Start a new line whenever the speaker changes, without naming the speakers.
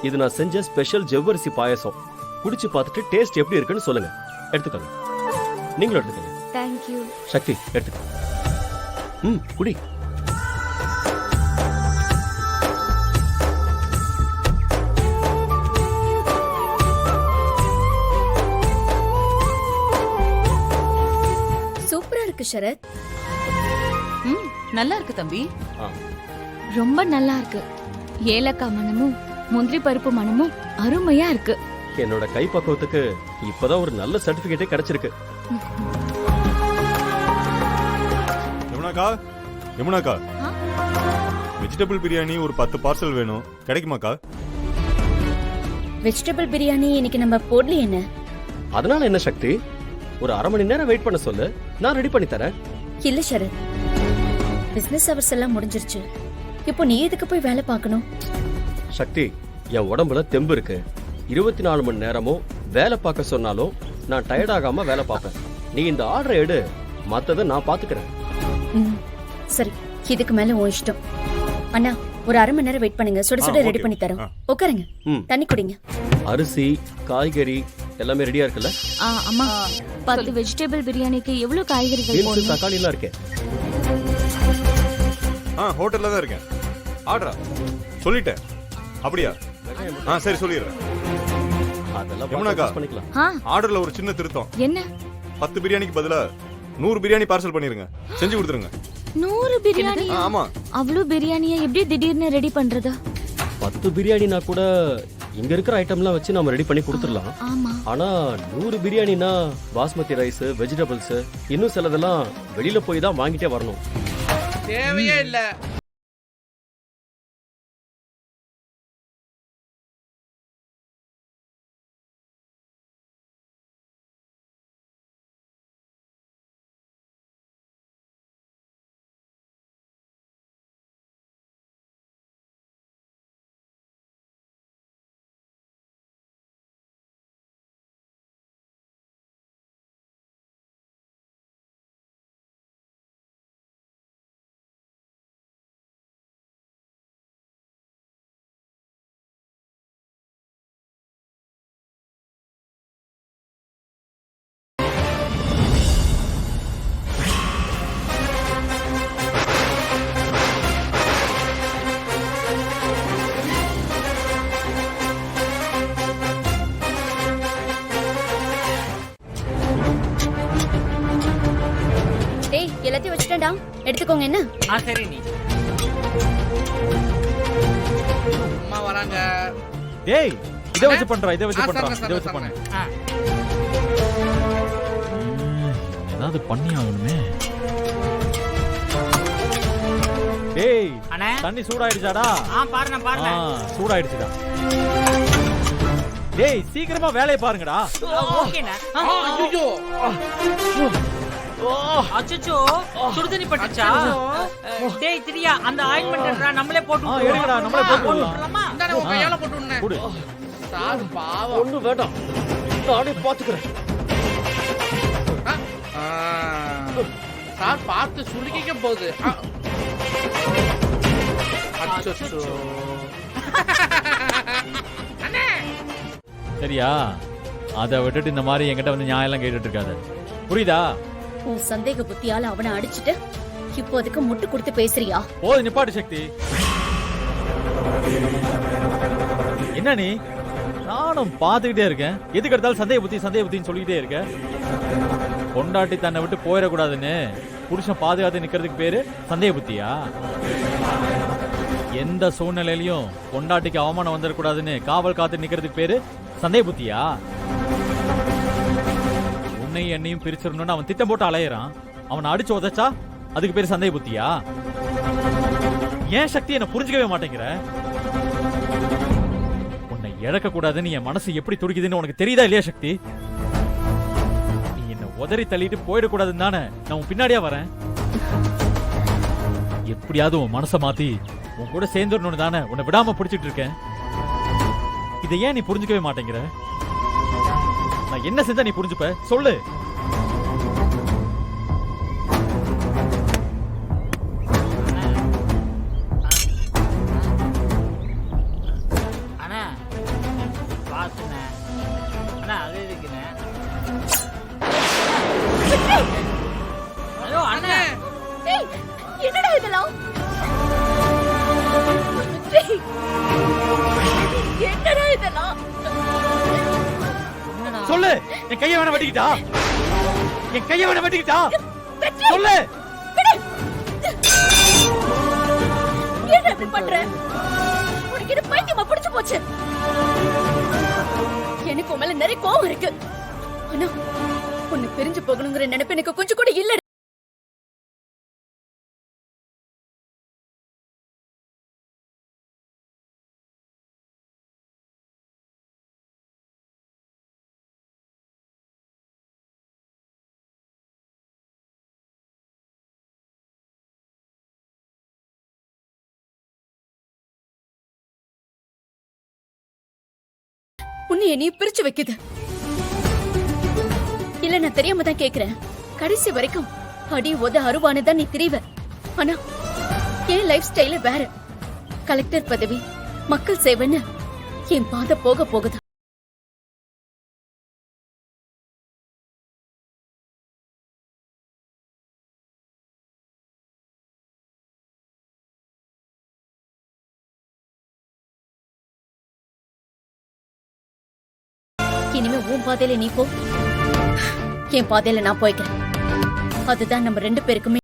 இது நான் செஞ்ச ஸ்பெஷல் ஜவ்வரிசி பாயசம். குடிச்சு பார்த்துட்டு டேஸ்ட் எப்படி இருக்குன்னு சொல்லுங்க. எடுத்துக்கோங்க. நீங்களும் எடுத்துக்கோங்க.
Thank you.
சக்தி எடுத்துக்கோ. குடி.
சூப்பரா இருக்கு சரத்.
நல்லா இருக்கு தம்பி.
ரொம்ப நல்லா இருக்கு. ஏலக்காய் மணமும் முந்திரி பருப்பு மணமும் அருமையா இருக்கு.
என்னோட கை பக்குவத்துக்கு இப்பதான் ஒரு நல்ல சர்டிபிகேட்டே கிடைச்சிருக்கு.
யமுனாக்கா, வெஜிடபிள் பிரியாணி ஒரு 10 பார்சல் வேணும். கிடைக்குமாக்கா?
வெஜிடபிள் பிரியாணி இன்னைக்கு நம்ம போடல என்ன?
அதனால என்ன சக்தி, ஒரு அரை மணி நேரம் வெயிட் பண்ண சொல்லு, நான் ரெடி பண்ணி தரேன்.
இல்ல சரத், பிசினஸ் ஹவர்ஸ் எல்லாம் முடிஞ்சிருச்சு. இப்போ நீ எதுக்கு போய் வேலை பார்க்கணும்?
சக்தி, என் உடம்புல தெம்பு இருக்கு. 24 மணி நேரமும் வேலை பார்க்க சொன்னாலும் நான் டயர்ட் ஆகாம வேலை பார்ப்பேன். நீ இந்த ஆர்டரை எடு, மத்ததை நான் பாத்துக்கிறேன்.
சரி, இதுக்கு மேல உன் இஷ்டம். அண்ணா, ஒரு அரை மணி நேரம் வெயிட் பண்ணுங்க, சுட சுட ரெடி பண்ணி தரோம். உட்காருங்க, தண்ணி குடிங்க.
அரிசி, காய்கறி எல்லாமே ரெடியா இருக்குல்ல?
அம்மா, 10 வெஜிடபிள் பிரியாணிக்கு எவ்வளவு காய்கறிகள் போடணும்?
தக்காளி எல்லாம் இருக்கே.
ஹோட்டல்ல தான் இருக்கேன். ஆர்டரா சொல்லிட்டேன். அப்படியா? சரி சொல்லிடுறேன்.
அதெல்லாம் பண்ணிக்கலாம்.
ஆர்டர்ல ஒரு சின்ன திருத்தம்.
என்ன?
10 பிரியாணிக்கு பதிலா 100 பிரியாணி பார்சல் பண்ணிருங்க. செஞ்சு கொடுத்துருங்க.
100 பிரியாணி?
ஆமா.
அவ்வளவு பிரியாணியை எப்படி திடீர்னு ரெடி பண்றது?
10 பிரியாணினா கூட இங்க இருக்கிற ஐட்டம்லாம் வச்சு நாம ரெடி பண்ணி கொடுத்துடலாம். ஆனா 100 பிரியாணினா பாஸ்மதி ரைஸ், வெஜிடபிள்ஸ், இன்னும் சிலதெல்லாம் வெளியில போய் தான் வாங்கிட்டே வரணும்.
தேவையே இல்ல.
எல்லாத்தையும் வச்சுட்டேன்டா, எடுத்துக்கோங்க. என்ன?
சரி. நீ அம்மா வராங்க.
டேய், இத வச்சு பண்றா. ஏதாவது பண்ணி ஆகணுமே. டேய், தண்ணி சூடாயிடுச்சாடா?
பாருங்க.
சூடாயிடுச்சுடா. டேய், சீக்கிரமா வேலையை பாருங்கடா.
ஓகேண்ணா. ஐயோ, அச்சச்சோ, சுடுதண்ணி பட்டுச்சா? டேய் திரியா, அந்த ஆயின்மென்ட் நம்மளே போட்டு
எடுங்கடா, நம்மளே போட்டுடலாமா?
இந்தானே உன் கையால போட்டு விடுனே.
குடு.
சார் பாவம்.
ஒண்ணு வேண்டாம், நானே பாத்துக்கிறேன்.
சார் பார்த்து சுருக்கிக்க போகுது. அச்சச்சோ. அண்ணே,
சரியா? அத விட்டுட்டு இந்த மாதிரி என்கிட்ட வந்து நியாயம் எல்லாம் கேட்டுட்டு இருக்காத, புரியுதா?
உன் சந்தேக புத்தியால அவனை அடிச்சிட்டு இப்போ அதுக்கு முட்டு கொடுத்து பேசுறியா?
போது நிப்பாட்டு சக்தி. என்ன நீ? நானும் பாத்துக்கிட்டே இருக்கேன். எதுக்கு எடுத்தாலும் சந்தேக புத்தின்னு சொல்லிக்கிட்டே இருக்க. பொண்டாட்டி தன்னை விட்டு போயிடக்கூடாதுன்னு புருஷன் பாதுகாத்து நிக்கிறதுக்கு பேரு சந்தேக புத்தியா? எந்த சூழ்நிலையிலையும் பொண்டாட்டிக்கு அவமானம் வந்துடக்கூடாதுன்னு காவல் காத்து நிக்கிறதுக்கு பேரு சந்தேக புத்தியா? உன்னையும் என்னையும் பிரிச்சிடணும்னு அவன் திட்டம் போட்டு அலையிறான். அவனை அடிச்சு உதைச்சா அதுக்கு பேரு சந்தேக புத்தியா? ஏன் சக்தி என்ன புரிஞ்சுக்கவே மாட்டேங்கிற? உன்னை இழக்க கூடாதுன்னு என் மனசு எப்படி துடிக்குதுன்னு உனக்கு தெரியுதா இல்லையா சக்தி? நீ என்ன உதறி தள்ளிட்டு போயிடக்கூடாதுன்னு தானே நான் உன் பின்னாடியா வரேன். எப்படியாவது உன் மனசை மாத்தி உன் கூட சேர்ந்துடணும்னு தானே உன்னை விடாம பிடிச்சிட்டு இருக்கேன். இதை ஏன் நீ புரிஞ்சுக்கவே மாட்டேங்கிற? நான் என்ன செஞ்சா நீ புரிஞ்சுப்ப? சொல்லு.
அண்ணா,
என்னடா இதெல்லாம்? டேய், என்னடா இதெல்லாம்?
சொல்லு, என் கையை வேணா வெட்டிக்கிட்டா? என் கையை வேணா வெட்டிக்கிட்டா? சொல்லு.
என்ன இப்படி பண்ற? உனக்கு இது பைத்தியமா பிடிச்சு போச்சு? எனக்கு உன் மேல நிறைய கோவம் இருக்கு. ஆனா உன்னை பிரிஞ்சு போகணுங்கிற நினைப்பு எனக்கு கொஞ்சம் கூட இல்ல. உன்னை நீ பிரிச்சு வைக்குது. இல்ல, நான் தெரியாம தான் கேக்குறேன். கடைசி வரைக்கும் அடி உத அருவானு தான் நீ திரிவ. ஆனா என் லைஃப் ஸ்டைல வேற. கலெக்டர் பதவி, மக்கள் சேவைன்னு என் பாதை போக போகுது. இனிமே உன் பாதையில நீ போ, என் பாதையில நான் போய்க்கிறேன். அதுதான் நம்ம ரெண்டு பேருக்குமே